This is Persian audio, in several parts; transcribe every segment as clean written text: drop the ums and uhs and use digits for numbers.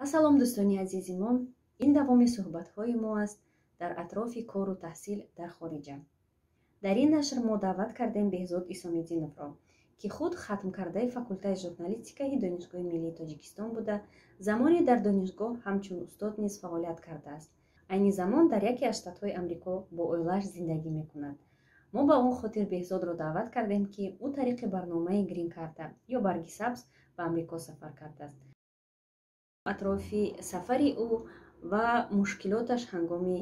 ассалом дӯстони азизи мо, ин давоми суҳбатҳои мо аст дар атрофи кору таҳсил дар хориҷа. дар ин нашр мо даъват кардем Беҳзод Исомиддиновро, ки худ хатмкардаи факултаи журналистикаи Донишгоҳи Миллии Тоҷикистон буда, замоне дар донишгоҳ ҳамчун устод низ фаъолият кардааст. айни замон дар яке аз штатҳои амрико бо оилааш зиндагӣ мекунад. мо ба он хотир Беҳзодро даъват кардем, ки ӯ тариқи барномаи Грин Карта ё барги сабз ба амрико сафар кардааст. атрофи сафари ӯ ва мушкилоташ ҳангоми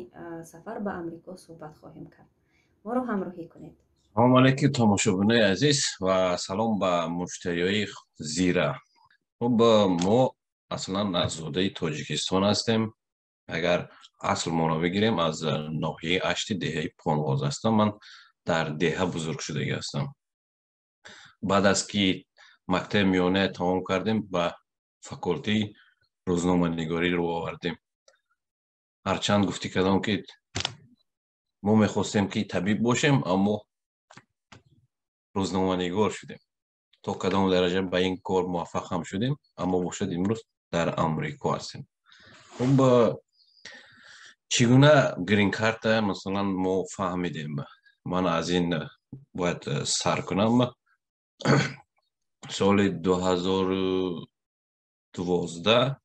сафар ба амрико суҳбат хоҳем кард. моро ҳамроҳӣ кунед. салом алейкум тамошобинои азиз ва салом ба муштариёи зира. мо аслан азодаи Тоҷикистон ҳастем. агар аслморо бигирем, аз ноҳияи ашти деҳаи Понғоз ҳастам. ман дар деҳа бузург шудагӣ ҳастам. баъд аз ки мактаби миёна тамом кардем, ба факултаи рӯзноманигорӣ рӯ овардем. ҳарчанд гуфтӣ кардам, ки мо мехостем ки табиб бошем, аммо рӯзноманигор шудем. то кадом дараҷа ба ин кор муваффақ ҳам шудем, аммо бошад имрӯз дар амрико ҳастем. чӣ гуна грин карта масалан мо фаҳмидем? ман аз ин бояд сар кунам. соли 2012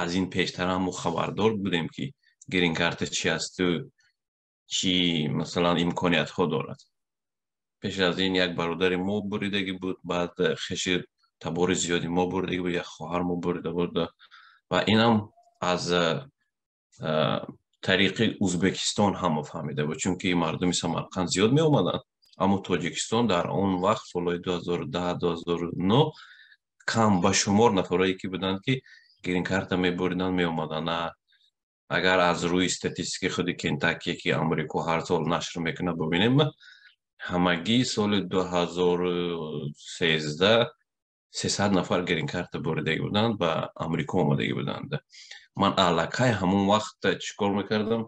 аз ин пештар ҳам мо хабардор будем, ки грин карта чӣ асту чӣ масалан имкониятҳо дорад. пеш аз ин як бародари мо буридагӣ буд, баъд хеши табори зиёди мо буридагӣ буд, як хоҳар мо бурида буд ва инам аз тариқи Узбекистон ҳам фаҳмида буд, чунки мардуми Самарқанд зиёд меомаданд. аммо Тоҷикистон дар он вақт солҳои 2010-2009 кам ба шумор нафарое ки буданд, ки грин карта мебуриданд, меомаданд. агар аз рӯи статистикаи худи Кентаки, ки амрико ҳар сол нашр мекунад, бубинем, ҳамагӣ соли 2013 300 нафар грин карта буридагӣ буданд, ба амрико омадагӣ буданд. ман аллакай ҳамон вақт чӣ кор мекардам?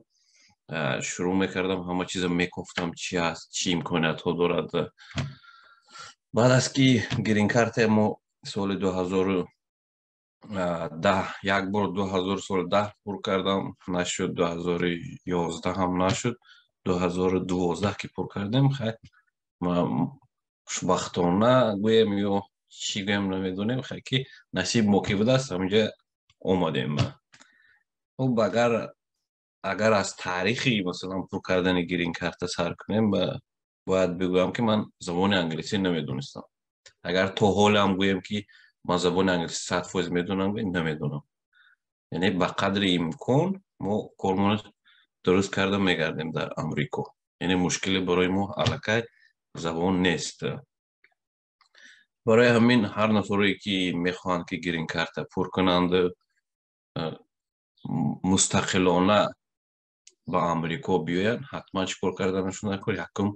шурӯъ мекардам ҳама чиза мекуфтам, чӣ аст, чӣ имкониятҳо дорад. баъд аз ки грин карта мо соли 2010 як бор 2010 пур кардам, нашуд. 2011 ҳам нашуд. 2012 ки пур кардем, хушбахтона гӯем ё чӣ гӯем намедонем, ки насиб мо ки будааст, ҳаминҷа омадем. агар аз таърихи масалан пур кардани грин карта сар кунем, бояд бигӯям, ки ман забони англисӣ намедонистам. агар то ҳоле ҳам гӯем, ки ман забони англисӣ 100% медонам, намедонам. яъне ба қадри имкон мо кормона дуруст карда мегардем дар амрико. яъне мушкиле барои мо аллакай забон нест. барои ҳамин ҳар нафаре ки мехоҳанд ки грин карта пур кунанд, мустақилона ба амрико биёянд, ҳатман чӣ кор карданашон накор? якум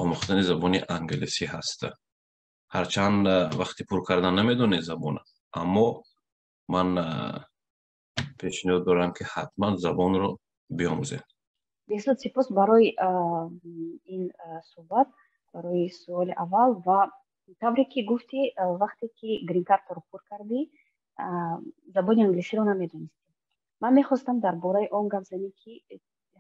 омӯхтани забони англисӣ ҳаст. ҳарчанд вақти пур кардан намедонед забона, аммо ман пешниҳод дорам, ки ҳатман забонро биомӯзед. Беҳзод, сипос барои ин суҳбат, барои суоли аввал. Ва тавре ки гуфтӣ, вақте ки грин картаро пур кардӣ, забони англисиро намедонистӣ. ман мехостам дар бораи он гап занем, ки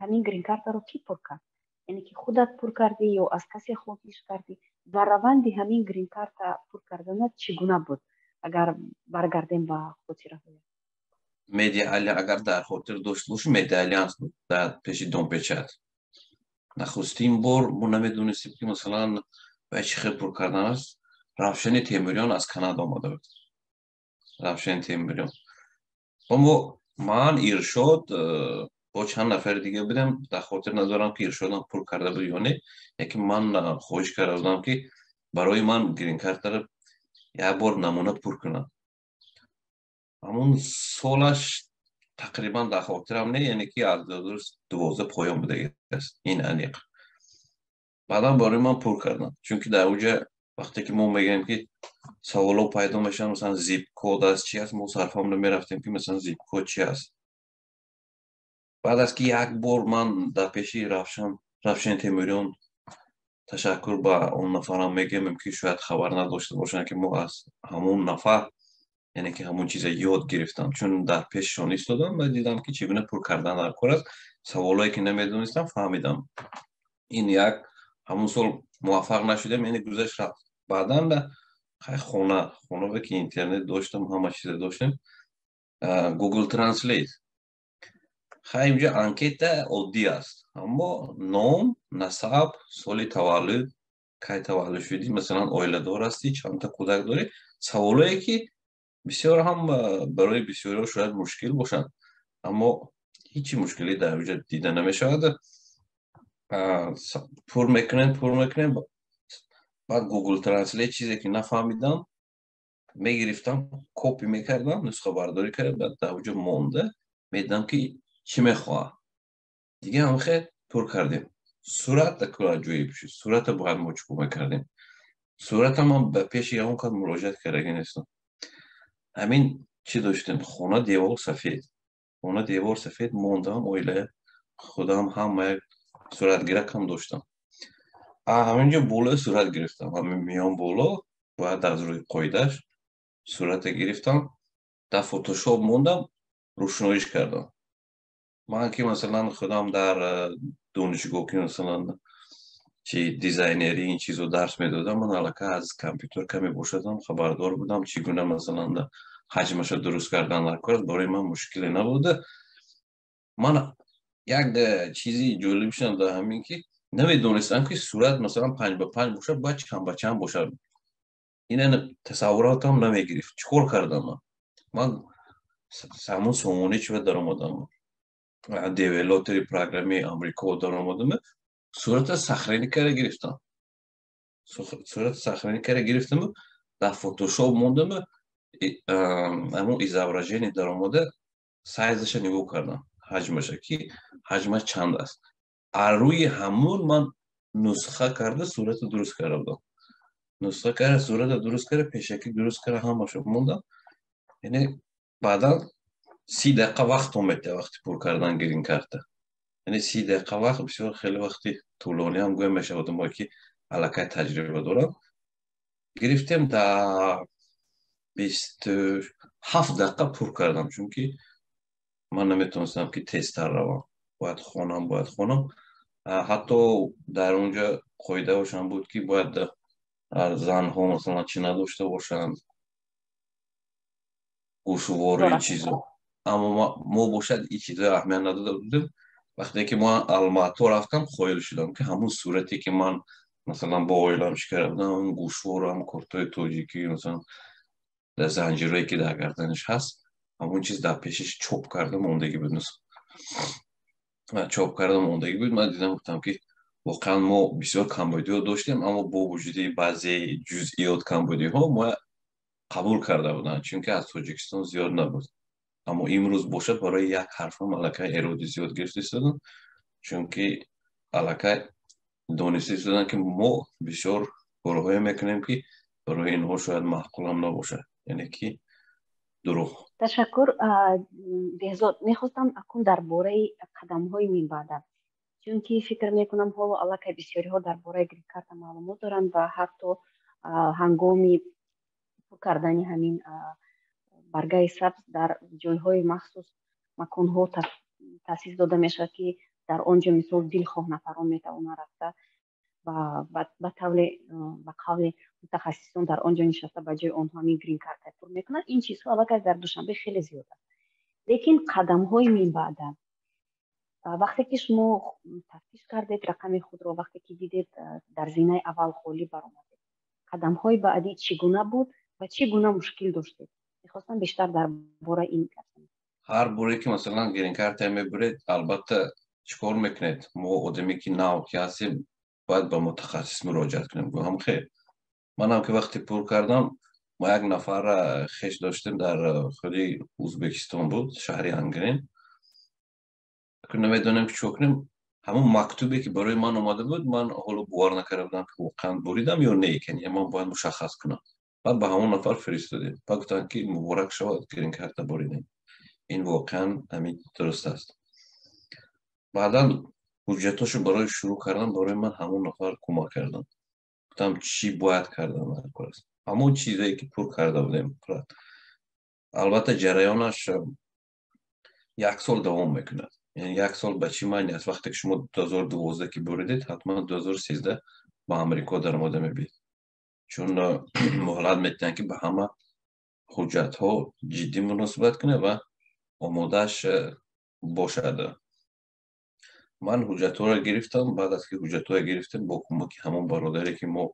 ҳамин грин картаро ки пур кард? яъне ки худат пур кардӣ ё аз касе хоҳиш кардӣ? ва раванди ҳамин грин карта пур карданат чӣ гуна буд? агар баргардем ба хотираҳоят. медиали агар дар хотир дошта бошем, медиалианс буд дар пеши Донпечат. нахустин бор мо намедонистем, ки масалан бояд чӣ хел пур кардан аст. Равшани Темурён аз Канада омада буд. Равшани Темурён. аммо ман Иршод бо чанд нафари дига будем, дар хотир надорам, ки Иршодам пур карда буд ё не. яке ман хоҳиш карда будам, ки барои ман грин картаро як бор намуна пур кунам. ҳамон солаш тақрибан дар хотирам не, яъне ки аз 2012 поён будааст. ин аниқ. баъдан барои ман пур кардам, чунки дар оҷа вақте ки мо мегӯем, ки саволо пайдо мешаванд, масалан зип код аст, чӣ аст, мо сарфамда мерафтем, ки масалан зип код чӣ аст. баъд аз ки як бор ман дар пеши Равшани Темурён ташаккур ба он нафарам мегӯем, ки шояд хабар надошта бошанд, ки мо аз ҳамон нафар یعنی که همون چیز یاد گرفتم، چون در پیششان ایستادم و دیدم که چگونه پر کردن در کار است. سوالایی که نمیدونستم فهمیدم. این یک همون سال موفق نشدم، یعنی گذشت رفت. بعدا خونه به که اینترنت داشتم، همه چیز داشتم، گوگل ترنسلیت. خیلی اینجا انکیت عادی است، اما نام، نسب، سال تولد، کی تولد شدی، مثلا اویله دار هستی، چند تا کودک داری، سوالایی که بسیار هم برای بسیاری شاید مشکل باشند، اما هیچی مشکلی در وجود دیده نمیشود. پر میکنن بعد گوگل ترنسلیت چیزی که نفهمیدم میگرفتم، کپی میکردم، نسخه برداری کردم، بعد در وجود مونده میدم که چی میخواه دیگه. هم خیلی پر کردیم. صورت کلا جویی بشید، صورت باید ما چکو میکردیم. صورت هم به پیش اون کار مراجعت کرده نیستم. همین چی داشتیم، خونه دیوار سفید موندم، اویله خودم هم یک صورت گیرک هم داشتم. همینجا بالا صورت گرفتم، همین میان بالا باید از روی قایدش صورت گرفتم، در فوتوشاپ موندم، روشنایش کردم. من که مثلا خودم در دانشگاه که مثلا چی دیزاینری این چیزو درس میدادم، من علاقه از کامپیوتر کمی باشدم، خبردار بودم چگونه مثلا حجمش درست کردن در کار برای من مشکلی نبوده. من یک چیزی جالب شدم در همین که نمیدونستم که صورت مثلا 5 به 5 باشه، باید چند به چند باشه. این تصوراتم نمیگرفت. چیکار کردم من همون سومونی چه در اومدم، دیولوتری پروگرامی امریکا در اومدم، صورت صخره‌ای گرفتم. در فوتوشاپ موندم، همون ایزابراژنی در اومده، سایزش نگاه کردم، حجمش که حجمش چند است. روی همون من نسخه کرده صورت درست کردم. صورت درست کرده، پیشکی درست کرده، همش موندم. یعنی بعدا 30 دقیقه وقت اومده وقتی پر کردن گرین کارت. یعنی 30 دقیقه وقت بسیار خیلی وقتی طولانی هم گویم میشه. ما که علاقه تجربه دارم، گرفتیم در 27 دقیقه پر کردم، چون که من نمیتونستم که تستر روم، باید خونم. حتی در اونجا قایده باشم بود که باید زن ها مثلا چی نداشته باشند، گوشواره این چیزا، اما ما باشد این چیزا اهمیت نداده بودیم. وقتی که ما الماتو رفتم خیال شدم که همون صورتی که من مثلا با اویلمش کردم، اون گوشواره هم کرتای توجیکی مثلا در زنجیرهایی که در گردنش هست، همون چیز در پیشش چوب کرده موندگی بود. من دیدم گفتم که واقعا ما بسیار کمبودی ها داشتیم، اما با وجود بعضی جزئیات کمبودی ها ما قبول کرده بودن، چون که از تاجیکستان زیاد نبود. اما امروز باشد برای یک حرف هم علاقه ایرادی زیاد گرفته شدن، چون که علاقه دانسته شدن که ما بسیار کارهای میکنیم که برای اینها شاید معقول هم نباشه، یعنی که دروغ. تشکر. بهزاد، میخواستم اکنون درباره قدم‌های من بعد، چون که فکر میکنم حالا علاقه بسیاری ها درباره گرین کارت معلومات دارند و حتی هنگامی کردن همین برگه سبز در جایهای مخصوص مکان‌ها تأسیس داده میشه که در آنجا مثل دلخواه نفران میتوانند رفته و به قول متخصصان در آنجا نشسته به جای آنها می گرین کارت پر میکنند. این چیزها علاقه در دوشنبه خیلی زیاد است. لیکن قدم‌های من بعد، وقتی که شما تفتیش کردید رقم خود را، وقتی که دیدید در زینه اول خالی برآمده، قدم‌های بعدی چگونه بود و چگونه مشکل داشتید؟ می‌خواستم بیشتر درباره این بگید. هر باره که مثلا گرین کارت میبرید، البته چیکار میکنید؟ ما آدمی که نو که هستیم باید به متخصص مراجعت کنیم. گفتم خیر، منم که وقتی پر کردم، ما یک نفر خیش داشتیم در خودی ازبکستان بود، شهری انگرین، که نمیدونیم که چی کنیم. همون مکتوبی که برای من اومده بود، من حالا باور نکرده بودم که واقعا بریدم یا نه، یعنی من باید مشخص کنم. بعد به همون نفر فرستادیم، بعد گفتن که مبارک شود گرین کارت بریدیم. این واقعا همین درست است. بعدا حجتاشو برای شروع کردم، برای من همون نفر کمک کردم، گفتم چی باید کردم. همون چیزایی که پر کرده بودیم البته جریانش 1 سال دوام میکند. یعنی 1 سال به چی معنی است؟ وقتی که شما 2012 که بریدید حتما 2013 به امریکا در آماده میبید، چون مهلت میتونن که به همه حجت ها جدی مناسبت کنه و آمادهش باشد. من حجت ها را گرفتم. بعد از که حجت ها گرفتم با کمک همون برادری که ما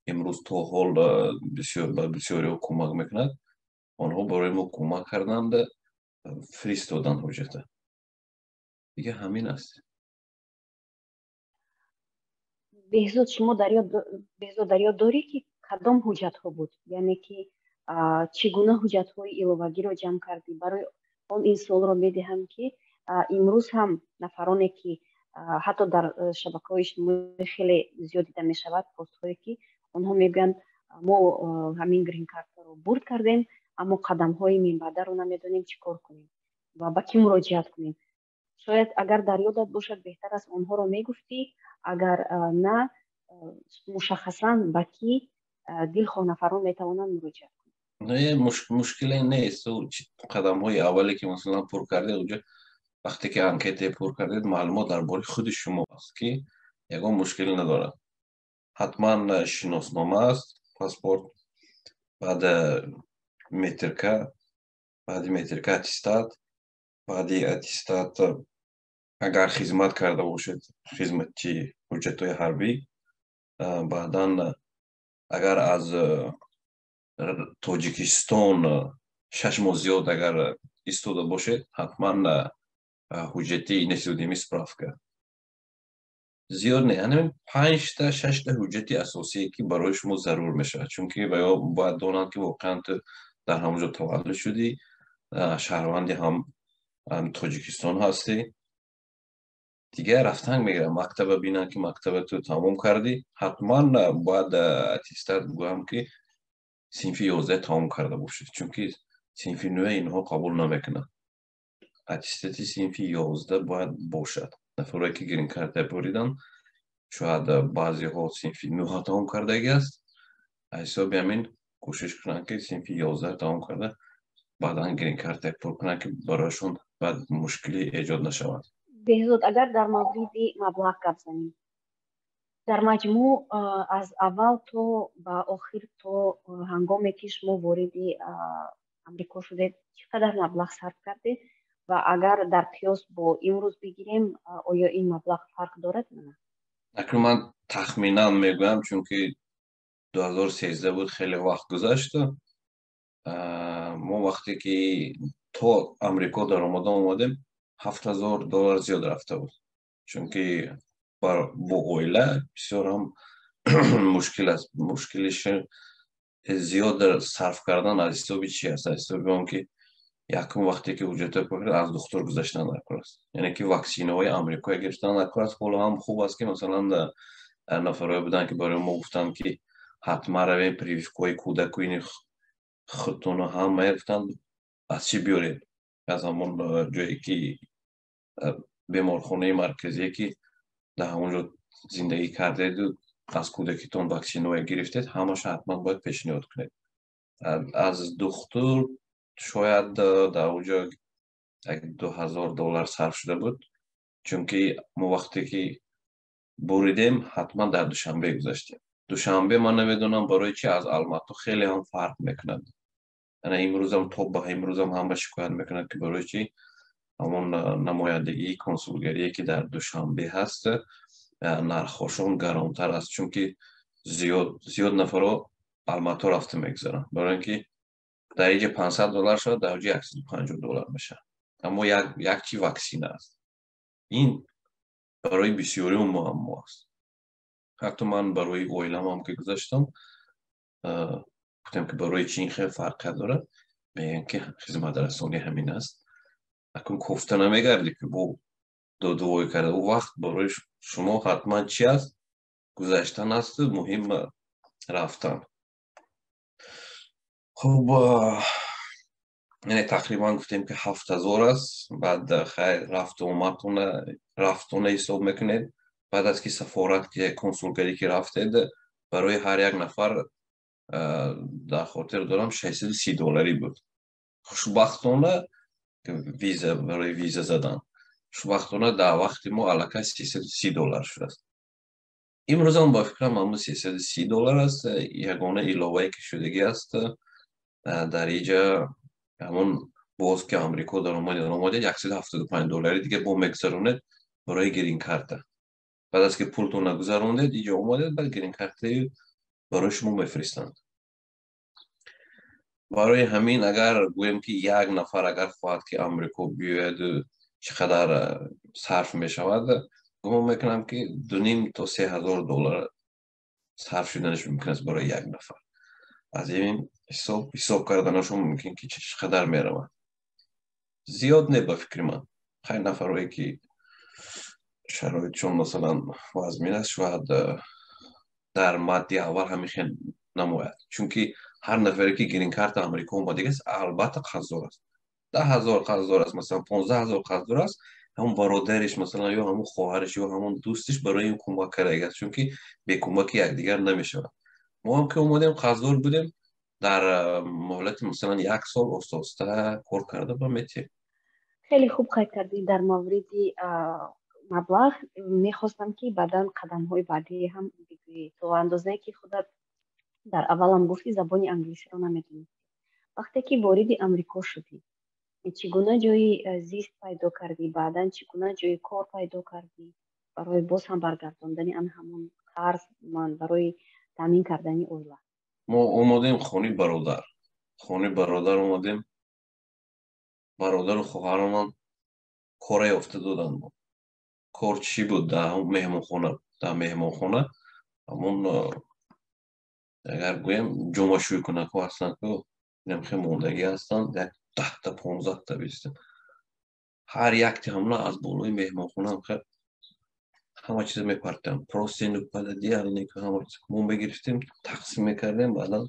امروز تا حال بسیاری کمک میکند، آنها برای ما کمک کردند، فرستادن حجت. دیگه همین است. بهزاد شما در یاد داری که کدام حجت ها بود؟ یعنی که چگونه حجت های ایلوگی را جمع کردی؟ برای آن این سوال را میدهم که امروز هم نفرانی که حتی در شبکه های اجتماعی خیلی زیاد دیده می شود پست هایی که آنها میگن ما همین گرین کارت رو برد کردیم اما قدم های من بعد رو نمیدونیم چیکار کنیم و به کی مراجعت کنیم. شاید اگر در یادت باشد بهتر است آنها رو میگفتی، اگر نه مشخصا به کی دلخواه نفران میتوانند مراجعت کنند. نه مشکلی نیست. قدم های اولی که مثلا پر کرده اونجا، وقتی که انکت پر کردید معلومات درباره خود شما است که یگان مشکلی نداره. حتما شناسنامه است، پاسپورت، بعد مترکه، بعد مترکه اتستات، بعد اتستات اگر خدمت کرده باشید خدمتچی حجت های حربی، بعدا اگر از تاجیکستان 6 ماه زیاد اگر ایستاده باشید حتما حجتی نسودیمی سپرافکه زیاد نه، یعنی 5 تا 6 تا حجتی اساسی که برای شما ضرور میشه، چون که باید دانند که واقعا در همونجا تولد شدی، شهروند هم تاجیکستان هستی. دیگه رفتن میگیرن مکتب بینن که مکتب تو تمام کردی، حتما باید اتستات بگویم که صنف 11 تمام کرده باشید، چون که صنف 9 اینها قبول نمیکنن. اتستات صنف 11 باید باشد. نفرایی که گرین کارت بریدن شاید بعضی ها صنف 9 تمام کردگی است، حساب همین کوشش کنن که صنف 11 تمام کرده بعدا گرین کارت پر کنن که برایشون بعد مشکلی ایجاد نشود. بهزاد اگر در مورد مبلغ گپ زنیم، در مجموع از اول تا به آخر تا هنگامی که شما وارد امریکا شده چقدر مبلغ صرف کرده و اگر در قیاس با امروز بگیریم آیا این مبلغ فرق دارد یا نه؟ اکنون من تخمینا میگویم چون که 2013 بود، خیلی وقت گذشت. ما وقتی که تا امریکا در آمدیم $7,000 زیاد رفته بود، چون که با اویله بسیار هم مشکل است. مشکلش زیاد صرف کردن از حسابی چی است؟ از حسابی هم که یکم وقتی که وجود پاکر از دکتر گذاشتن نکر است، یعنی که واکسینه های امریکایی گرفتن نکر است. حالا هم خوب است که مثلا نفرهای بودن که برای ما گفتن که حتما روی پریویفکوی کودکوی خودتون هم میگفتن از چی بیارید، از همون جایی که بیمارخانه مرکزی که در همونجا زندگی کرده از کودکیتون واکسین های گرفتید همش حتما باید پیشنهاد کنید. از دکتر شاید در اونجا $2,000 صرف شده بود، چون که ما وقتی که بریدیم حتما در دوشنبه گذاشتیم. دوشنبه من نمیدونم برای چی از الماتو خیلی هم فرق میکنند. یعنی امروز هم تا به امروز هم همه شکایت میکنند که برای چی همون نمایندگی کنسولگری که در دوشنبه هست نرخشون گرانتر است، چون که زیاد نفرها الماتو رفته میگذارن، برای اینکه در اینجا $500 شد در اونجا $150 میشه. اما یک چی واکسینه است. این برای بسیاری معما است. حتی من برای اویلم هم که گذاشتم گفتم که برای چین خیلی فرق داره، میگن که خدمت رسانی همین است. اکنون گفته نمیگردی که با دو کرده او وقت برای شما حتما چی است؟ گذاشتن است، مهم رفتن. خب یعنی تقریبا گفتیم که 7,000 است. بعد خیر رفتونه حساب میکنید. بعد از که سفارت که کنسولگری که رفتید برای هر یک نفر در خاطر دارم $630 بود. хушбахтона виза барои виза задан хушбахтона дар вақти мо аллакай $330 шудааст. имрӯз ҳам ба фикрам ҳамун $330 аст. ягона иловае ки шудагӣ аст дар инҷа ҳамун боз ки амрико дар омадед $175 дига бо мегузаронед барои грин карта. баъд аз ки пултона гузарондед инҷо омадед баъд грин картаи барои шумо мефиристанд. барои ҳамин агар гӯем ки як нафар агар хоҳад ки амрико биёяду чӣ қадар сарф мешавад, гумон мекунам ки $2,500 то $3,000 сарф шуданаш мумкин аст барои як нафар. аз ин ҳисоб карданашон мумкин ки чӣ қадар меравад. зиёд не ба фикри ман. хай нафарое ки шароитшон масалан вазмин аст шояд дар мадди аввал ҳамин хел намояд. чунки ҳар нафаре ки грин карта амрико омадагааст албатта қарздор аст. $10,000 қарздор аст, масалан $15,000 қарздор аст. ҳамун бародариш масалан ё ҳамун хоҳариш ё ҳамун дӯстиш барои ин кӯмак кардагааст, чунки бекӯмаки якдигар намешавад. мо ҳам ки омадем қарздор будем, дар муҳлати масалан 1 сол оста кор карда ба метиҳем. خیلی خوب قید کردید در مورد مبلغ. میخواستم که بعداً قدم‌های بعدی هم بگویید. تو اندازه‌ای که خودت در اول هم گفتی زبان انگلیسی رو نمیدونی. وقتی که وارد امریکا شدی چگونه جای زیست پیدا کردی، بعداً چگونه جای کار پیدا کردی برای باز هم برگرداندن همون قرض من برای تامین کردن اویلا؟ ما اومدیم خانه برادر اومدیم. برادر و خواهرمان کار یافته دادن. کار چی بود؟ در مهمانخانه همون اگر گویم جمعشوی کنک ها هستن که نمیخواه موندگی هستن 10 تا 15 تا بیستن. هر یک همون از بالوی مهمانخانه همه چیز میپرتیم. پروستی نکپده دیگر نیکه همه چیز مون بگیرفتیم تقسیم میکردیم. بعدا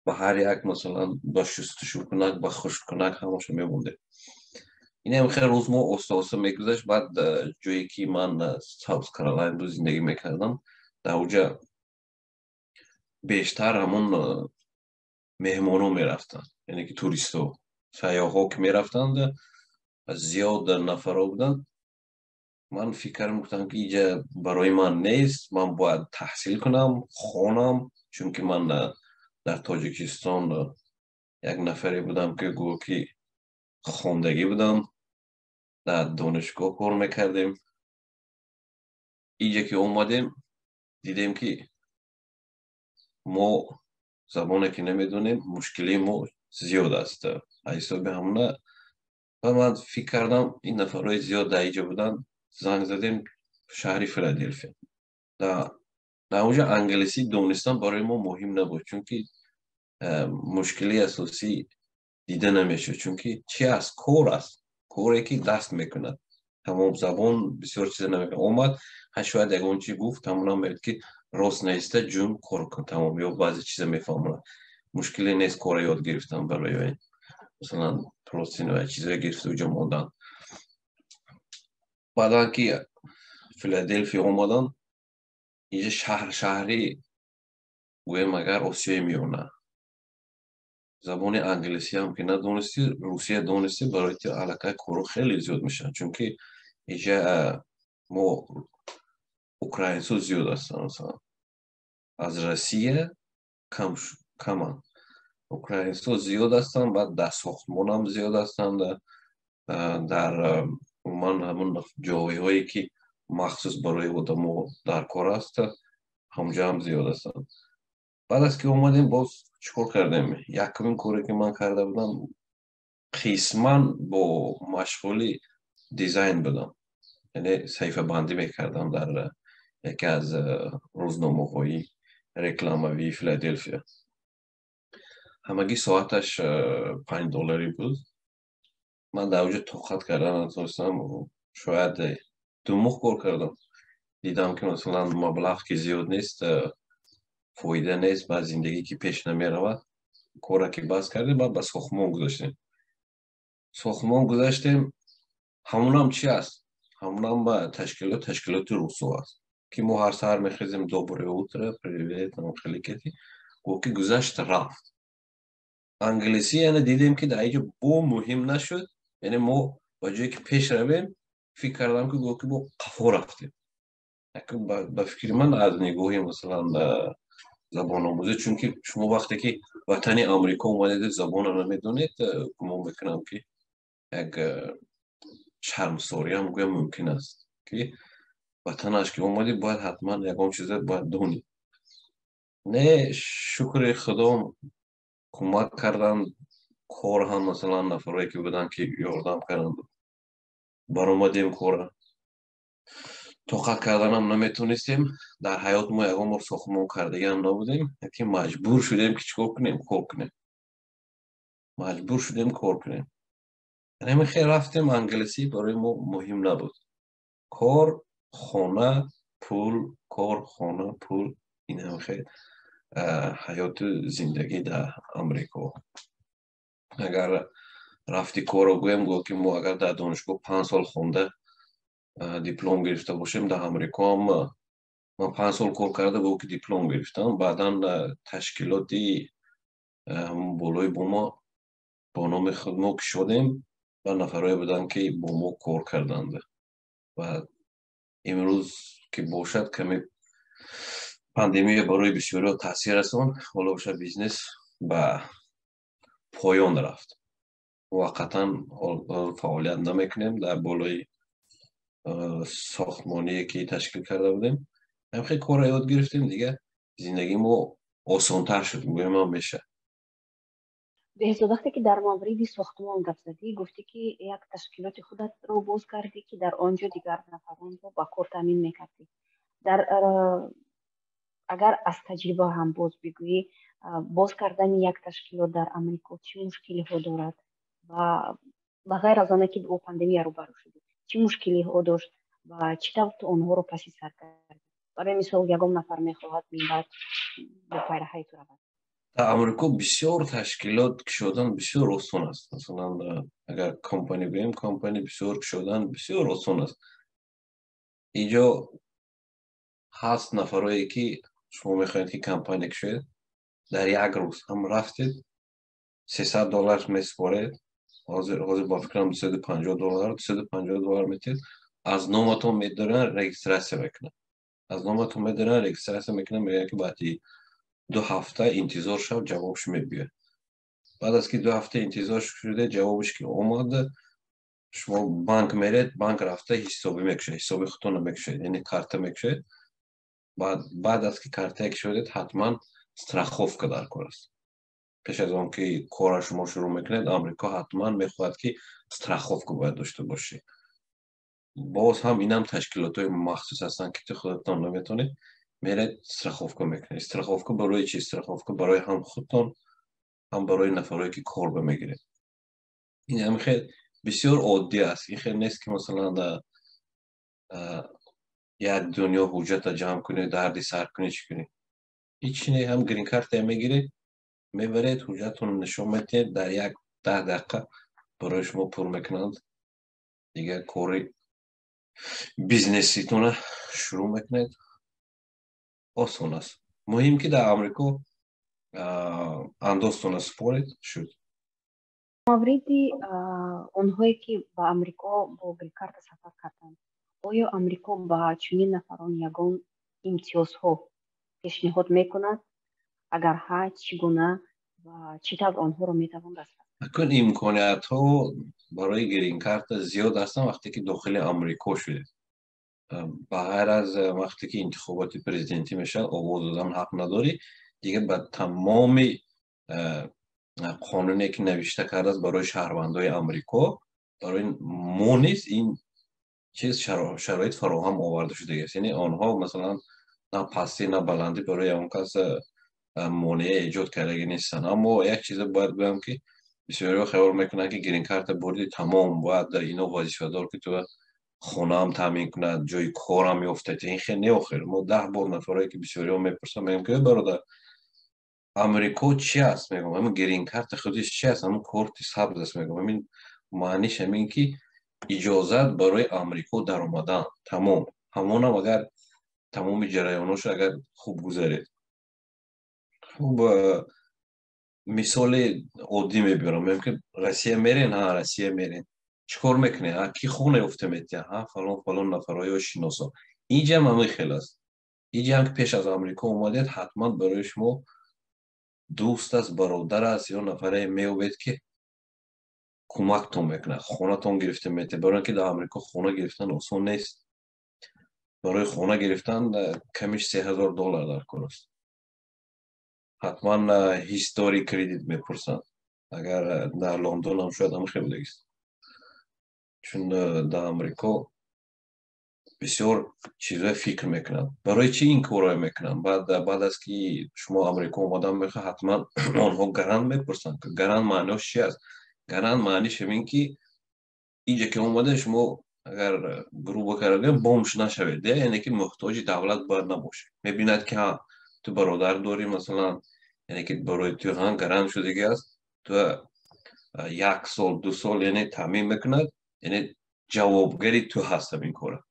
با هر یک مثلا با شستشو کنک با خشک کنک همشو میمونده. این هم خیلی روز ما اوستا میگذشت. بعد جایی که من ساوت کارولین رو زندگی میکردم در اونجا بیشتر همون مهمانو میرفتن، یعنی که توریستو سیاحا که میرفتند زیاد نفرا بودن. من فکر میکردم که اینجا برای من نیست، من باید تحصیل کنم خونم، چون که من در تاجیکستان یک نفری بودم که گو که خوندگی بودم، در دانشگاه کار میکردیم. اینجا که اومدیم دیدیم که ما زبانی که نمیدونیم مشکلی ما زیاد است. حساب همونه و من فکر کردم این نفرهای زیاد در اینجا بودن. زنگ زدیم شهری فیلادلفیا. در اونجا انگلیسی دونستان برای ما مهم نبود، چون که مشکلی اساسی دیده نمیشه. چون که چی است؟ کار است. کاری که دست میکند. تمام زبان بسیار چیز نمیکنه. اومد شاید اگه اون چی گفت تمام میگه که راست نیسته جون کار کن تمام، یا بعضی چیزا میفهمن. مشکلی نیست کار یاد گرفتن برای مثلا پروتئین و چیزای گرفته اونجا موندن. بعدا که فیلادلفیا اومدن اینجا شهری گویم اگر آسیایی میونه. زبان انگلیسی هم که ندونستی، روسیه دونستی، برای تو علاقه کارو خیلی زیاد میشن. چون که اینجا ما اوکراینسو زیاد هستن، مثلا از روسیه کمن. اوکراینسو زیاد هستن. بعد در ساختمان هم زیاد هستن. در من همون جایی هایی که مخصوص برای آدمو در کار است همجا هم زیاد هستن. بعد از که اومدیم باز چیکار کردیم؟ یکمین کاری که من کرده بودم قسما با مشغولی دیزاین بودم. یعنی صحیفه بندی میکردم در یکی از روزنامه‌های رکلاموی فیلادلفیا. همگی ساعتش $5 بود. من در اونجا طاقت کردم نتونستم. شاید 2 ماه کار کردم. دیدم که مثلا مبلغ که زیاد نیست، فایده نیست، بعد زندگی که پیش نمیرود. کارا که بس کردیم بعد به ساختمان گذاشتیم. همون هم چی است؟ همون هم با تشکیلات روسو است که ما هر سر میخیزیم دوباره اوتره پریویت هم خیلی کتی گو که گذشت رفت. انگلیسی یعنی دیدیم که در اینجا بو مهم نشد، یعنی ما با جایی که پیش رویم فکر کردم که گو که با قفا رفتیم. با فکر من از نگاهی مثلا زبان آموزی، چون که شما وقتی که وطن آمریکا اومدید زبان رو نمیدونید، گمان میکنم که یک شرمساری هم گویا ممکن است که وطنش که اومدی باید حتما یکم چیز باید دونی. نه شکر خدا کمک کردن، کار هم مثلا نفرایی که بودن که یاردم کردن برآمدیم کار توقع کردن هم نمیتونستیم. در حیات ما یکم بار ساختمون کردگی هم نبودیم که مجبور شدیم که چیکار کنیم، کار کنیم، مجبور شدیم کار کنیم. یعنی خیلی رفتیم انگلیسی برای ما مهم نبود. کار، خانه، پول، کار، خانه، پول، این هم خیلی حیات زندگی در امریکا. اگر رفتی کار رو گویم گو که ما اگر در دانشگاه 5 سال خونده دیپلم گرفته باشیم، در امریکا هم من 5 سال کار کرده گو که دیپلم گرفتم. بعدا تشکیلاتی بالای با نام خود ما که شدیم و نفرهای بودن که با ما کار کردند. و امروز که باشد کمی پاندمی برای بسیاری تاثیر رساند، حالا باشد بیزنس به پایان رفت. موقتا فعالیت نمیکنیم در بالای ساختمانی که تشکیل کرده بودیم. هم خیلی کار یاد گرفتیم دیگه، زندگی ما آسان‌تر شد. میگم هم میشه. بهزاد، وقتی که در مورد ساختمان گپ زدی، گفتی که یک تشکیلات خودت رو باز کردی که در آنجا دیگر نفران رو با کار تامین میکردی. در اگر از تجربه هم باز بگویی، باز کردن یک تشکیلات در امریکا چه مشکلی ها دارد و غیر از آنه که با پاندمی روبرو شدی چه مشکلی ها داشت و چطور تو آنها رو پس سر کرد؟ برای مثال یگام نفر میخواهد من بعد به پیرهی تو رود. در امریکا بسیار تشکیلات شدن بسیار آسان است. مثلا اگر کمپانی بیم، کمپانی بسیار شدن بسیار آسان است. اینجا هست نفرایی که شما میخواید که کمپانی کشید، در یک روز هم رفتید $300 میسپارید، حاضر با فکرم $250 میتید، از نامتون میدارن رجیستراسیون میکنن. از نامتون میدارن رجیستراسیون میکنن، میگن که بعد 2 هفته انتظار شد جوابش میبیه. بعد از که 2 هفته انتظار شده جوابش که اومد، شما بانک میرید، بانک رفته حسابی میکشه، حسابی خودتون میکشه، یعنی کارت میکشه. بعد از که کارت شدید حتما страховка در کار است. پیش از آن که کار شما شروع میکنید، آمریکا حتما میخواهد که страховка باید داشته باشی. باز هم اینم تشکیلات های مخصوص هستن که تو خودتان نمیتونید، میرید страховка میکنید. страховка برای چی؟ страховка برای هم خودتان هم برای نفرایی که کار بمیگیرید. این هم خیلی بسیار عادی است. این خیلی نیست که مثلا در یک دنیا حجت جمع کنید، دردی سر کنید، چی کنید. هیچ نه، هم گرین کارت میگیرید، میبرید حجتتون نشون میدید، در یک 10 دقیقه برای شما پر میکنند دیگه، کاری بیزنسیتون شروع میکنید. آسان است. مهم که در امریکا اندازتون سپارید شد. مورد اونهایی که با امریکا با گریکارت سفر کردند، آیا امریکا با چنین نفران یگان امتیازها پیشنهاد میکند؟ اگر ها چگونه و چطور آنها رو میتوان دسترسی؟ اکن امکانیت ها برای گرین کارت زیاد هستن وقتی که داخل امریکا شده. بغیر از وقتی که انتخابات پرزیدنتی میشه آواز دادن حق نداری دیگه. به تمام قانونی که نوشته کرده است برای شهروندای امریکا، برای ما نیست این چیز شرایط فراهم آورده شده است. یعنی آنها مثلا نه پستی نه بلندی برای اون کس مانع ایجاد کرده نیستن. اما یک چیز باید بگم که بسیاری خیال میکنن که گرین کارت بردی تمام باید در اینا وظیفه دار که تو خونه هم تامین کند، جای کار هم میفته. این خیلی نیاخر. ما 10 بار نفرایی که بسیاری هم میپرسن میگم که برادر امریکا چی است؟ میگم همون گرین کارت خودش چی است؟ همون کارت سبز است. میگم همین معنیش همین که اجازت برای امریکا در آمدن تمام. همون هم اگر تمام جریاناش اگر خوب گذارید. خوب مثال عادی میبرم میگم که روسیه میرین ها روسیه میرین چیکار میکنه ها کی خونه افته میتیا ها فلان فلان نفرای و شناسا اینجا هم همین خیلی است اینجا هم که پیش از آمریکا اومدید حتما برای شما دوست است برادر است یا نفره میوبید که کمکتون میکنه خونتون گرفته میته برای اینکه در آمریکا خونه گرفتن آسان نیست برای خونه گرفتن کمیش $3000 در کار است حتما هیستوری کردیت میپرسن اگر در لندن هم شاید هم خیلی است چون در آمریکا بسیار چیزای فکر میکنن برای چی این کارای میکنن بعد از که شما آمریکا اومدن میخواه حتما آنها گرند میپرسن که گرند معنیش چی است گرند معنیش همین که اینجا که اومده شما اگر گروه کردن بومش نشوید یعنی که محتاج دولت باید نباشه میبیند که ها تو برادر داری مثلا یعنی که برای تو هم گرند شدگی است تو 1 سال 2 سال یعنی تامین میکند یعنی جوابگری تو هستم این کاره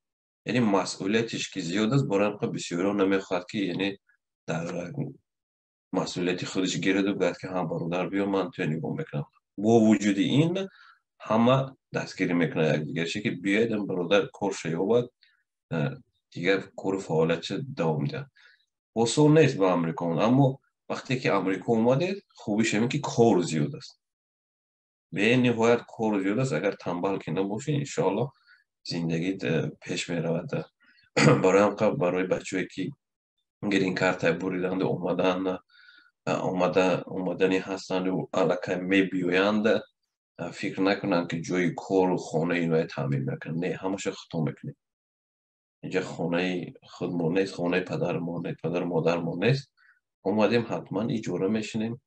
یعنی مسئولیتش که زیاد است برای اینکه بسیار نمیخواد که یعنی در مسئولیت خودش گیرد و بگه که هم برادر بیا من تو نگاه میکنم با وجود این همه دستگیری میکنه یک دیگر که بیاید این برادر کار شیابد دیگر کار فعالیت دوام ده اصول نیست با امریکا اما وقتی که امریکا اومده خوبیش همین که کار زیاد است به این نهایت کار زیاد است اگر تنبل که نباشی انشاءالله زندگیت پیش میرود برای بچه‌ای که گرین کارت بریدند اومدنی هستند و علاقه میبیویند فکر نکنند که جای کار و خانه اینو تعمیر میکنند نه همش خطا میکنید اینجا خانه خودمون نیست خانه پدرمون نیست پدر مادرمون نیست اومدیم حتما اجاره میشنیم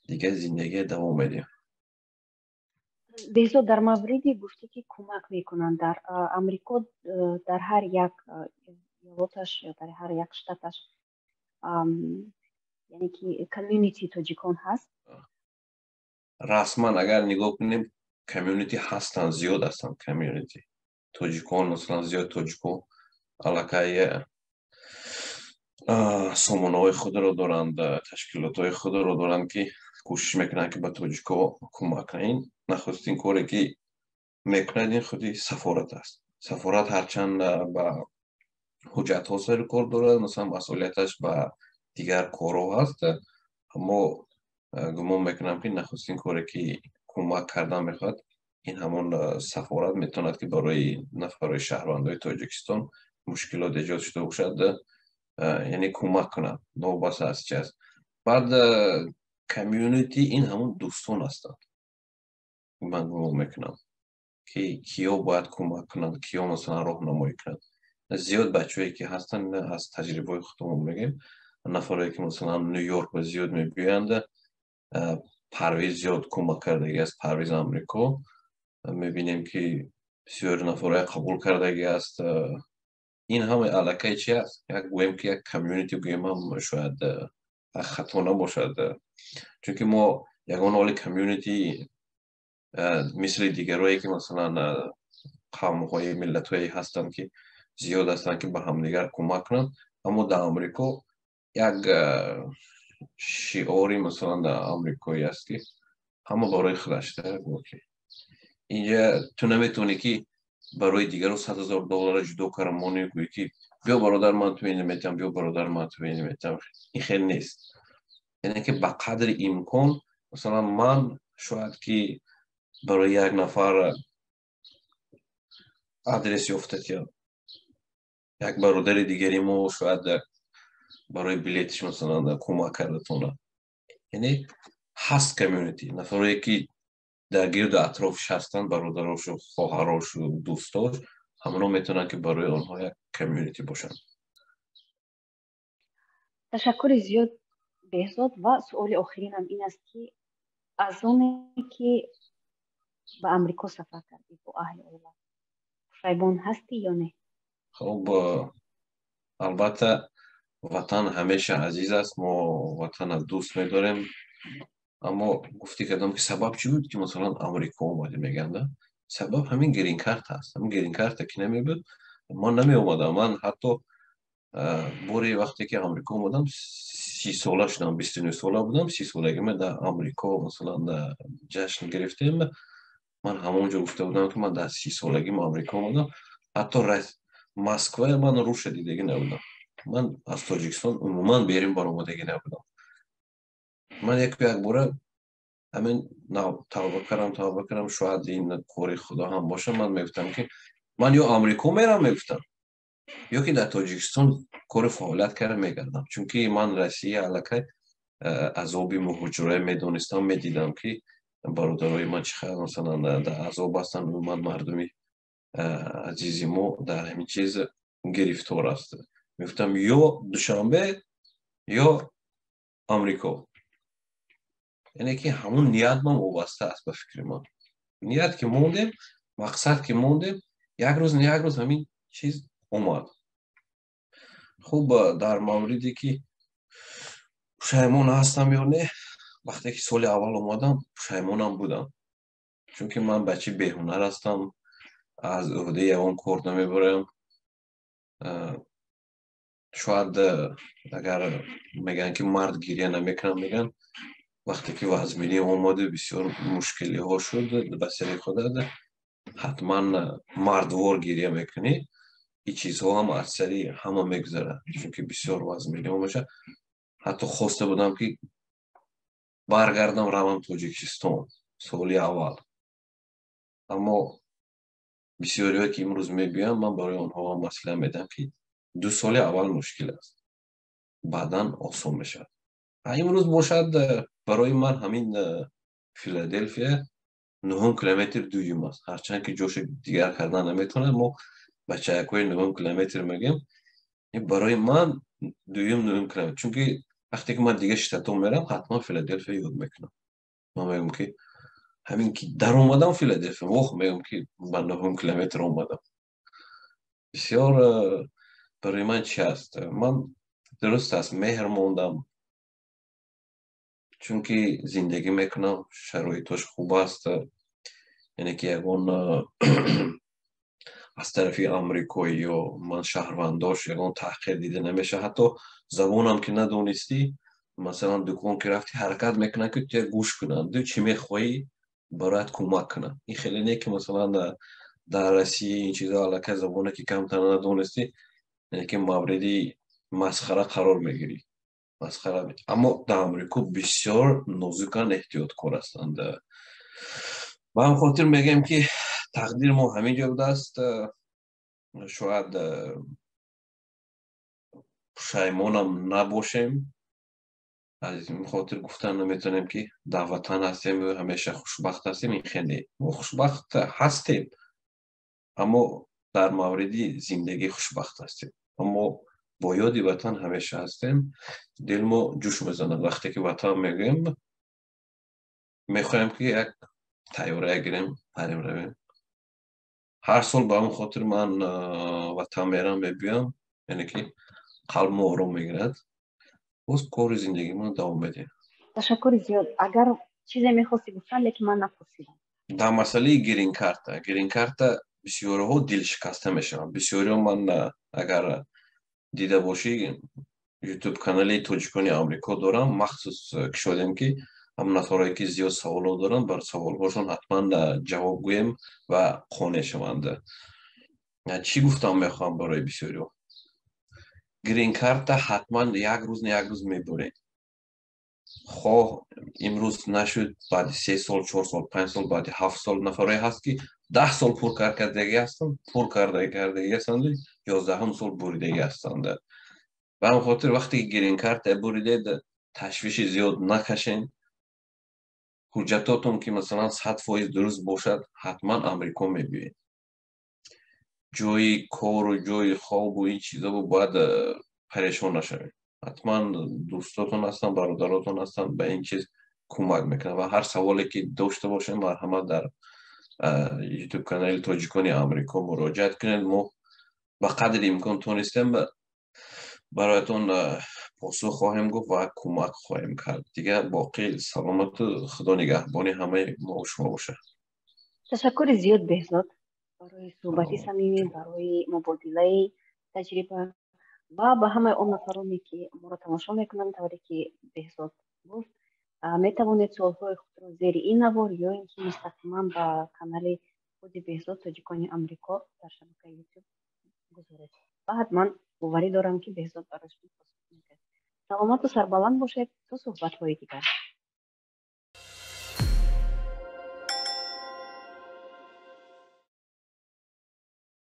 دیگه زندگی دوام میدیم بهزاد در موردی گفتی که کمک میکنن در امریکا در هر یک ایالتش یا در هر یک شتاتش یعنی که کمیونیتی تاجیکان هست رسما اگر نگاه کنیم کمیونیتی هستن زیاد هستن کمیونیتی تاجیکان مثلا زیاد تاجیکان علاقه سامانه‌های خود را دارند تشکیلات خود را دارند که کوشش میکنند که به تاجیکا کمک کنند نخستین کاری که میکنند این خودی سفارت است سفارت هرچند به حجت ها سر کار دارد مثلا مسئولیتش به دیگر کارها هست اما گمان میکنم که نخستین کاری که کمک کردن میخواد این همون سفارت میتوند که برای نفرهای شهروندهای تاجیکستان مشکلات ایجاد شده باشد یعنی کمک کنند نوبت از چی است بعد کمیونیتی این همون دوستان هستند من گمان میکنم که کیا باید کمک کنند کیا مثلا راهنمایی کنند زیاد بچه‌ای که هستن از تجربه خودمون میگیم نفرایی که مثلا نیویورک و زیاد میبیند پرویز زیاد کمک کردگی است پرویز آمریکا میبینیم که بسیار نفرای قبول کردگی است این همه علاقه چی است یک گویم که یک کمیونیتی گویم هم شاید خطا نباشد چون که ما یگان حال کمیونیتی مثل دیگرهایی که مثلا قوم‌های ملت‌هایی هستند که زیاد هستند که به همدیگر کمک کنند اما در آمریکا یک شعاری مثلا در آمریکایی است که همه برای خودش داره اینجا تو نمیتونی که برای دیگر $100,000 جدا کرمانی گویی که بیا برادر من تو این میتم بیا برادر من تو این میتم این خیلی نیست یعنی که به قدر امکان مثلا من شاید که برای یک نفر آدرس یافتید یا یک برادر دیگری ما شاید برای بلیتش مثلا کمک کردتونه یعنی هست کمیونیتی نفرایی که در گرد اطرافش هستن برادراش و خواهراش و دوستاش همونا میتونن که برای آنها یک کمیونیتی باشن تشکر زیاد بهزاد و سؤال آخرینم این است که از اونی که به امریکا سفر کردی با اهل اولاد پشیمان هستی یا نه؟ خب البته وطن همیشه عزیز است ما وطن از دوست میداریم اما گفتی کردم که سبب چی بود که مثلا امریکا اومده میگن سبب همین گرین کارت هست همین گرین کارت که نمی بود ما نمی اومدم من حتی بوری وقتی که امریکا اومدم 30 ساله شدم 29 ساله بودم 30 سالگی من در آمریکا مثلا در جشن گرفتیم من همونجا گفته بودم که من در 30 سالگی آمریکا بودم حتی مسکو من رو شدیدگی نبودم من از تاجیکستان عموما بریم برآمدگی نبودم من یک باره همین توبه کردم شاید این کاری خدا هم باشه من میگفتم که من یا آمریکا میرم میگفتم یا که در تاجیکستان کار فعالیت کردم میگردم چون که من روسیه علاقه عذابی مهاجره میدونستم میدیدم که برادرای من چقدر مثلا در عذاب هستن و من مردمی عزیزی ما در همین چیز گرفتار است میگفتم یا دوشنبه یا آمریکا یعنی که همون نیت ما وابسته است به فکر ما نیت که موندیم مقصد که موندیم یک روز همین چیز اومد خوب در موردی که پشیمان هستم یا نه وقتی که سال اول اومدم پشیمانم بودم چون که من بچه بیهنر هستم از عهده یوان کار نمیبرم شاید اگر میگن که مرد گریه نمیکنم میگن وقتی که وزمینی اومده بسیار مشکلی ها شد به سر خودت حتما مردوار گریه میکنی این چیزها هم از سری همه میگذره چون که بسیار وزمینی میشه حتی خواسته بودم که برگردم روم تاجیکستان سالی اول اما بسیاری که امروز میبینم من برای آنها مسئله میدم که 2 سال اول مشکل است بعدا آسان میشه امروز باشد برای من همین فیلادلفیا 9 کیلومتر دویم است هرچند که جوش دیگر کردن نمیتونه ما بچه اکوی 9 کیلومتر میگیم برای من دویم 9 کیلومتر چون که وقتی که من دیگه شتاتو میرم حتما فیلادلفیا یاد میکنم من میگم که همین که در اومدم فیلادلفیا میگم که من 9 کیلومتر اومدم بسیار برای من چی است من درست است مهر موندم چون که زندگی میکنم شرایطش خوب است یعنی که یکون از طرفی آمریکایی یا من شهرونداش یکون تحقیر دیده نمیشه حتی زبانم که ندونستی مثلا دکان که رفتی حرکت میکنه که تو گوش کنن دو چی میخوایی برایت کمک کنن این خیلی نه که مثلا در روسیه این چیزا علاقه زبانه که کمتر ندونستی یعنی که موردی مسخره قرار میگیری مسخره اما در آمریکا بسیار نازکان احتیاط کار هستند و هم خاطر میگم که تقدیر ما همینجا بوده است شاید پشیمانم نباشیم از این خاطر گفتن نمیتونیم که در وطن هستیم و همیشه خوشبخت هستیم این خیلی ما خوشبخت هستیم اما در موردی زندگی خوشبخت هستیم اما با یادی وطن همیشه هستیم دل ما جوش میزنه وقتی که وطن میگیم میخوایم که یک تیاره گیریم پریم رویم هر سال با همون خاطر من وطن میرم میبیم یعنی که قلب ما آرام میگیرد باز کار زندگی من دوام میده تشکر زیاد اگر چیزی میخواستی گفتن لیکن من نپرسیدم در مسئله گرین کارت بسیاری ها دل شکسته میشن بسیاری ها من اگر دیده باشی یوتیوب کانالی توجیکانی آمریکا دارم مخصوص کشادیم که هم نفرایی که زیاد سوال دارن بر سوال هاشون حتما جواب گویم و خانه شونده چی گفتم میخوام برای بسیاری ها گرین کارت حتما یک روز میبره خواه امروز نشد بعد 3 سال 4 سال 5 سال بعد 7 سال نفرایی هست که 10 سال پر کردگی هستند 11 سال بریدگی هستند و هم خاطر وقتی گرین کارت بریدید تشویش زیاد نکشین حجتاتون که مثلا 100% درست باشد حتما آمریکا میبینید جای کار و جای خواب و این چیزا باید پریشان نشوید حتما دوستاتون هستن برادراتون هستن به این چیز کمک میکنن و هر سوالی که داشته باشین مرحمت در یوتیوب کانال توجیکانی آمریکا مراجعت کنید ما به قدر امکان تونستیم برایتون پاسخ خواهیم گفت و کمک خواهیم کرد دیگه باقی سلامت و خدا نگهبانی همه ما و شما باشه تشکر زیاد بهزاد برای صحبتی صمیمی برای مبادله تجربه و به همه اون نفرانی که ما را تماشا میکنند طوری که بهزاد گفت میتوانید سوالهای خود را زیر این نوار یا اینکه مستقیما به کانال خود بهزاد تاجیکان آمریکا در شبکه یوتیوب گذارید و حتما باوری دارم که بهزاد برایشون پاسخ میده. سلامت و سربلند باشید تا صحبت های دیگر.